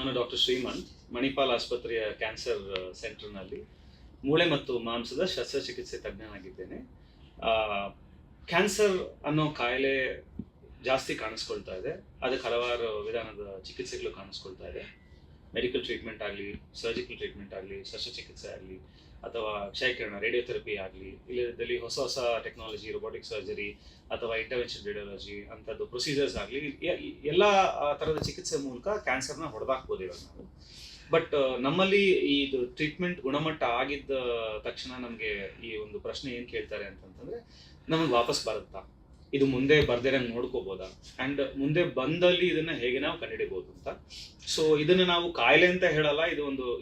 ನಾನು ಡಾಕ್ಟರ್ ಶ್ರೀಮಂತ್ ಮಣಿಪಾಲ್ ಆಸ್ಪತ್ರೆಯ ಕ್ಯಾನ್ಸರ್ ಸೆಂಟರ್ನಲ್ಲಿ ಮೂಳೆ ಮತ್ತು ಮಾಂಸದ ಶಸ್ತ್ರಚಿಕಿತ್ಸೆ ತಜ್ಞನಾಗಿದ್ದೇನೆ. ಕ್ಯಾನ್ಸರ್ ಅನ್ನೋ ಕಾಯಿಲೆ ಜಾಸ್ತಿ ಕಾಣಿಸ್ಕೊಳ್ತಾ ಇದೆ. ಅದಕ್ಕೆ ಹಲವಾರು ವಿಧಾನದ ಚಿಕಿತ್ಸೆಗಳು ಕಾಣಿಸ್ಕೊಳ್ತಾ ಇದೆ. ಮೆಡಿಕಲ್ ಟ್ರೀಟ್ಮೆಂಟ್ ಆಗಲಿ, ಸರ್ಜಿಕಲ್ ಟ್ರೀಟ್ಮೆಂಟ್ ಆಗಲಿ, ಶಸ್ತ್ರಚಿಕಿತ್ಸೆ ಆಗಲಿ, ಅಥವಾ ಕ್ಷಯಕಿರಣ ರೇಡಿಯೋಥೆರಪಿ ಆಗಲಿ, ಇಲ್ಲದಲ್ಲಿ ಹೊಸ ಹೊಸ ಟೆಕ್ನಾಲಜಿ, ರೋಬೋಟಿಕ್ ಸರ್ಜರಿ ಅಥವಾ ಇಂಟರ್ವೆನ್ಷನ್ ರೇಡಿಯಾಲಜಿ ಅಂಥದ್ದು ಪ್ರೊಸೀಜರ್ಸ್ ಆಗಲಿ, ಎಲ್ಲ ಥರದ ಚಿಕಿತ್ಸೆ ಮೂಲಕ ಕ್ಯಾನ್ಸರ್ನ ಹೊಡೆದಾಕ್ಬೋದು ಇವಾಗ ನಾವು. ಬಟ್ ನಮ್ಮಲ್ಲಿ ಇದು ಟ್ರೀಟ್ಮೆಂಟ್ ಗುಣಮಟ್ಟ ಆಗಿದ್ದ ತಕ್ಷಣ ನಮಗೆ ಈ ಒಂದು ಪ್ರಶ್ನೆ ಏನು ಕೇಳ್ತಾರೆ ಅಂತಂತಂದರೆ, ನಮಗೆ ವಾಪಸ್ ಬರುತ್ತಾ, ಇದು ಮುಂದೆ ಬರ್ದಿರಂಗೆ ನೋಡ್ಕೋಬೋದಾ, ಆ್ಯಂಡ್ ಮುಂದೆ ಬಂದಲ್ಲಿ ಇದನ್ನು ಹೇಗೆ ನಾವು ಕಂಡುಹಿಡಿಬೋದು ಅಂತ. ಸೊ ಇದನ್ನು ನಾವು ಕಾಯಿಲೆ ಅಂತ ಹೇಳಲ್ಲ,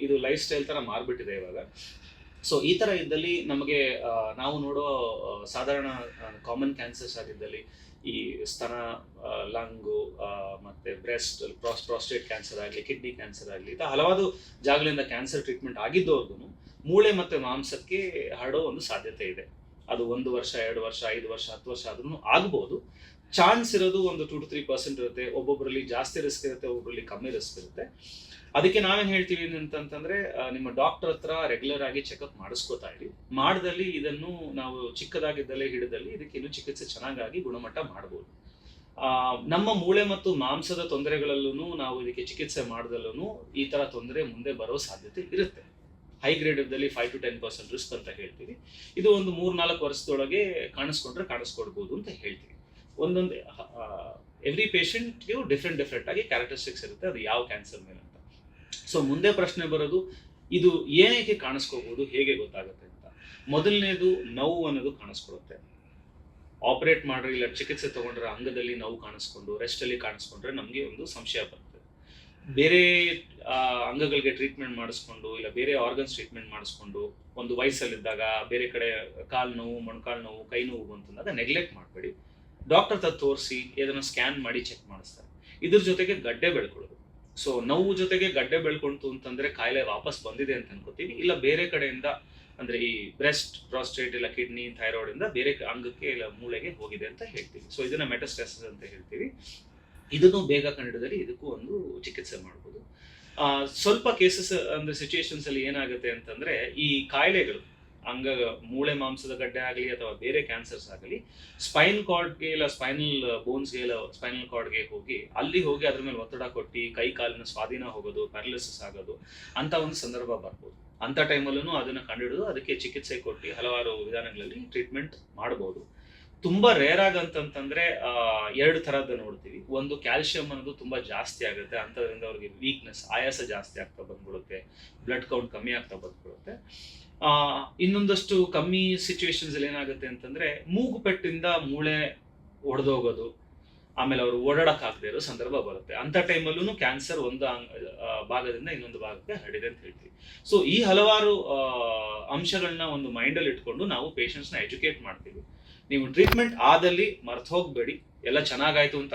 ಇದು ಲೈಫ್ ಸ್ಟೈಲ್ ಥರ ಮಾರ್ಬಿಟ್ಟಿದೆ ಇವಾಗ. ಸೊ ಈ ಥರ ಇದ್ದಲ್ಲಿ ನಮಗೆ ನಾವು ನೋಡೋ ಸಾಧಾರಣ ಕಾಮನ್ ಕ್ಯಾನ್ಸರ್ಸ್ ಆಗಿದ್ದಲ್ಲಿ ಈ ಸ್ತನ, ಲಂಗು, ಮತ್ತು ಬ್ರೆಸ್ಟ್, ಪ್ರಾಸ್ಟೇಟ್ ಕ್ಯಾನ್ಸರ್ ಆಗಲಿ, ಕಿಡ್ನಿ ಕ್ಯಾನ್ಸರ್ ಆಗಲಿ, ಈ ಹಲವಾರು ಜಾಗಗಳಿಂದ ಕ್ಯಾನ್ಸರ್ ಟ್ರೀಟ್ಮೆಂಟ್ ಆಗಿದ್ದವ್ರಿಗೂ ಮೂಳೆ ಮತ್ತು ಮಾಂಸಕ್ಕೆ ಹರಡೋ ಒಂದು ಸಾಧ್ಯತೆ ಇದೆ. ಅದು 1 ವರ್ಷ, 2 ವರ್ಷ, 5 ವರ್ಷ, 10 ವರ್ಷ ಆದ್ರೂ ಆಗ್ಬೋದು. ಚಾನ್ಸ್ ಇರೋದು ಒಂದು 2 to 3% ಇರುತ್ತೆ. ಒಬ್ಬೊಬ್ಬರಲ್ಲಿ ಜಾಸ್ತಿ ರಿಸ್ಕ್ ಇರುತ್ತೆ, ಒಬ್ಬೊಬ್ಬರಲ್ಲಿ ಕಮ್ಮಿ ರಿಸ್ಕ್ ಇರುತ್ತೆ. ಅದಕ್ಕೆ ನಾವೇನು ಹೇಳ್ತೀವಿ ಅಂತಂತಂದ್ರೆ, ನಿಮ್ಮ ಡಾಕ್ಟರ್ ಹತ್ರ ರೆಗ್ಯುಲರ್ ಆಗಿ ಚೆಕಪ್ ಮಾಡಿಸ್ಕೋತಾ ಇರಿ. ಮಾಡ್ದಲ್ಲಿ ಇದನ್ನು ನಾವು ಚಿಕ್ಕದಾಗಿದ್ದಲ್ಲೇ ಹಿಡಿದಲ್ಲಿ ಇದಕ್ಕೆ ಇನ್ನೂ ಚಿಕಿತ್ಸೆ ಚೆನ್ನಾಗಿ ಗುಣಮಟ್ಟ ಮಾಡ್ಬೋದು. ನಮ್ಮ ಮೂಳೆ ಮತ್ತು ಮಾಂಸದ ತೊಂದರೆಗಳಲ್ಲೂ ನಾವು ಇದಕ್ಕೆ ಚಿಕಿತ್ಸೆ ಮಾಡಿದಲ್ಲೂ ಈ ಥರ ತೊಂದರೆ ಮುಂದೆ ಬರೋ ಸಾಧ್ಯತೆ ಇರುತ್ತೆ. ಹೈ ಗ್ರೇಡಲ್ಲಿ 5 to 10% ರಿಸ್ಕ್ ಅಂತ ಹೇಳ್ತೀವಿ. ಇದು ಒಂದು 3-4 ವರ್ಷದೊಳಗೆ ಕಾಣಿಸ್ಕೊಡ್ಬೋದು ಅಂತ ಹೇಳ್ತೀವಿ. ಒಂದೊಂದು ಎವ್ರಿ ಪೇಷಂಟ್ಗೆ ಡಿಫ್ರೆಂಟ್ ಆಗಿ ಕ್ಯಾರೆಕ್ಟರಿಸ್ಟಿಕ್ಸ್ ಇರುತ್ತೆ, ಅದು ಯಾವ ಕ್ಯಾನ್ಸರ್ ಮೇಲೆ ಅಂತ. ಸೊ ಮುಂದೆ ಪ್ರಶ್ನೆ ಬರೋದು, ಇದು ಏನಕ್ಕೆ ಕಾಣಿಸ್ಕೋಬಹುದು, ಹೇಗೆ ಗೊತ್ತಾಗುತ್ತೆ ಅಂತ. ಮೊದಲನೇದು, ನೋವು ಅನ್ನೋದು ಕಾಣಿಸ್ಕೊಡುತ್ತೆ. ಆಪರೇಟ್ ಮಾಡ್ರೆ ಇಲ್ಲ ಚಿಕಿತ್ಸೆ ತಗೊಂಡ್ರೆ ಅಂಗದಲ್ಲಿ ನೋವು ಕಾಣಿಸ್ಕೊಂಡು ರೆಸ್ಟಲ್ಲಿ ಕಾಣಿಸ್ಕೊಂಡ್ರೆ ನಮಗೆ ಒಂದು ಸಂಶಯ ಬರುತ್ತೆ. ಬೇರೆ ಅಂಗಗಳಿಗೆ ಟ್ರೀಟ್ಮೆಂಟ್ ಮಾಡಿಸ್ಕೊಂಡು ಇಲ್ಲ ಬೇರೆ ಆರ್ಗನ್ಸ್ ಟ್ರೀಟ್ಮೆಂಟ್ ಮಾಡಿಸ್ಕೊಂಡು ಒಂದು ವಯಸ್ಸಲ್ಲಿದ್ದಾಗ ಬೇರೆ ಕಡೆ ಕಾಲು ನೋವು, ಮೊಣಕಾಲು ನೋವು, ಕೈ ನೋವು ಅಂತಂದಾಗ ನೆಗ್ಲೆಕ್ಟ್ ಮಾಡಬೇಡಿ. ಡಾಕ್ಟರ್ ಹತ್ರ ತೋರಿಸಿ ಅದನ್ನು ಸ್ಕ್ಯಾನ್ ಮಾಡಿ ಚೆಕ್ ಮಾಡಿಸ್ತಾರೆ. ಇದ್ರ ಜೊತೆಗೆ ಗಡ್ಡೆ ಬೆಳ್ಕೊಳ್ಳೋದು. ಸೊ ನೋವು ಜೊತೆಗೆ ಗಡ್ಡೆ ಬೆಳ್ಕೊಂತು ಅಂತಂದ್ರೆ ಕಾಯಿಲೆ ವಾಪಸ್ ಬಂದಿದೆ ಅಂತ ಅನ್ಕೋತೀವಿ. ಇಲ್ಲ ಬೇರೆ ಕಡೆಯಿಂದ ಅಂದ್ರೆ ಈ ಬ್ರೆಸ್ಟ್, ಪ್ರಾಸ್ಟೇಟ್ ಇಲ್ಲ ಕಿಡ್ನಿ, ಥೈರಾಯ್ಡ್ ಇಂದ ಬೇರೆ ಅಂಗಕ್ಕೆ ಇಲ್ಲ ಮೂಳೆಗೆ ಹೋಗಿದೆ ಅಂತ ಹೇಳ್ತೀವಿ. ಸೊ ಇದನ್ನ ಮೆಟಾಸ್ಟಾಸಿಸ್ ಅಂತ ಹೇಳ್ತೀವಿ. ಇದನ್ನು ಬೇಗ ಕಂಡುಹಿಡಿದರೆ ಇದಕ್ಕೂ ಒಂದು ಚಿಕಿತ್ಸೆ ಮಾಡ್ಬೋದು. ಸ್ವಲ್ಪ ಕೇಸಸ್ ಅಂದ್ರೆ ಸಿಚುಯೇಷನ್ಸ್ ಅಲ್ಲಿ ಏನಾಗುತ್ತೆ ಅಂತಂದ್ರೆ, ಈ ಕಾಯಿಲೆಗಳು ಮೂಳೆ ಮಾಂಸದ ಗಡ್ಡೆ ಆಗಲಿ ಅಥವಾ ಬೇರೆ ಕ್ಯಾನ್ಸರ್ಸ್ ಆಗಲಿ ಸ್ಪೈನ್ ಕಾರ್ಡ್ಗೆ ಇಲ್ಲ ಸ್ಪೈನಲ್ ಬೋನ್ಸ್ಗೆ ಇಲ್ಲ ಸ್ಪೈನಲ್ ಕಾರ್ಡ್ಗೆ ಅಲ್ಲಿ ಹೋಗಿ ಅದ್ರ ಮೇಲೆ ಒತ್ತಡ ಕೊಟ್ಟು ಕೈ ಕಾಲಿನ ಸ್ವಾಧೀನ ಹೋಗೋದು, ಪ್ಯಾರಲಿಸಿಸ್ ಆಗೋದು ಅಂತ ಒಂದು ಸಂದರ್ಭ ಬರ್ಬೋದು. ಅಂತ ಟೈಮಲ್ಲೂ ಅದನ್ನು ಕಂಡುಹಿಡಿದು ಅದಕ್ಕೆ ಚಿಕಿತ್ಸೆ ಕೊಟ್ಟು ಹಲವಾರು ವಿಧಾನಗಳಲ್ಲಿ ಟ್ರೀಟ್ಮೆಂಟ್ ಮಾಡ್ಬೋದು. ತುಂಬಾ ರೇರ್ ಆಗಂತಂದ್ರೆ 2 ಥರದ್ದು ನೋಡ್ತೀವಿ. ಒಂದು, ಕ್ಯಾಲ್ಸಿಯಂ ಅನ್ನೋದು ತುಂಬಾ ಜಾಸ್ತಿ ಆಗುತ್ತೆ, ಅಂಥದ್ರಿಂದ ಅವ್ರಿಗೆ ವೀಕ್ನೆಸ್, ಆಯಾಸ ಜಾಸ್ತಿ ಆಗ್ತಾ ಬಂದ್ಬಿಡುತ್ತೆ, ಬ್ಲಡ್ ಕೌಂಟ್ ಕಮ್ಮಿ ಆಗ್ತಾ ಬಂದ್ಬಿಡುತ್ತೆ. ಇನ್ನೊಂದಷ್ಟು ಕಮ್ಮಿ ಸಿಚುವೇಶನ್ಸ್ ಅಲ್ಲಿ ಏನಾಗುತ್ತೆ ಅಂತಂದ್ರೆ, ಮೂಗು ಪೆಟ್ಟಿಂದ ಮೂಳೆ ಒಡೆದೋಗೋದು, ಆಮೇಲೆ ಅವರು ಓಡಾಡಕ್ಕಾಗದೇ ಇರೋ ಸಂದರ್ಭ ಬರುತ್ತೆ. ಅಂತ ಟೈಮಲ್ಲೂ ಕ್ಯಾನ್ಸರ್ ಒಂದು ಭಾಗದಿಂದ ಇನ್ನೊಂದು ಭಾಗಕ್ಕೆ ಹರಡಿದೆ ಅಂತ ಹೇಳ್ತೀವಿ. ಸೊ ಈ ಹಲವಾರು ಅಂಶಗಳನ್ನ ಒಂದು ಮೈಂಡಲ್ಲಿ ಇಟ್ಕೊಂಡು ನಾವು ಪೇಷಂಟ್ಸ್ನ ಎಜುಕೇಟ್ ಮಾಡ್ತೀವಿ. ನೀವು ಟ್ರೀಟ್ಮೆಂಟ್ ಆದಲ್ಲಿ ಮರ್ತು ಹೋಗ್ಬೇಡಿ, ಎಲ್ಲ ಚೆನ್ನಾಗಾಯ್ತು ಅಂತ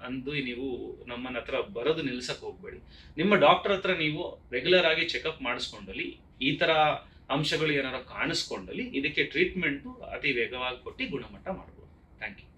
ಅಂದು ನೀವು ನಮ್ಮನ್ನ ಹತ್ರ ಬರೋದು ನಿಲ್ಸಕ್ ಹೋಗ್ಬೇಡಿ. ನಿಮ್ಮ ಡಾಕ್ಟರ್ ಹತ್ರ ನೀವು ರೆಗ್ಯುಲರ್ ಆಗಿ ಚೆಕಪ್ ಮಾಡಿಸ್ಕೊಂಡಲ್ಲಿ ಈ ತರ ಅಂಶಗಳು ಏನಾರ ಕಾಣಿಸ್ಕೊಂಡಲ್ಲಿ ಇದಕ್ಕೆ ಟ್ರೀಟ್ಮೆಂಟು ಅತಿ ವೇಗವಾಗಿ ಕೊಟ್ಟು ಗುಣಮಟ್ಟ ಮಾಡ್ಬೋದು. Thank you.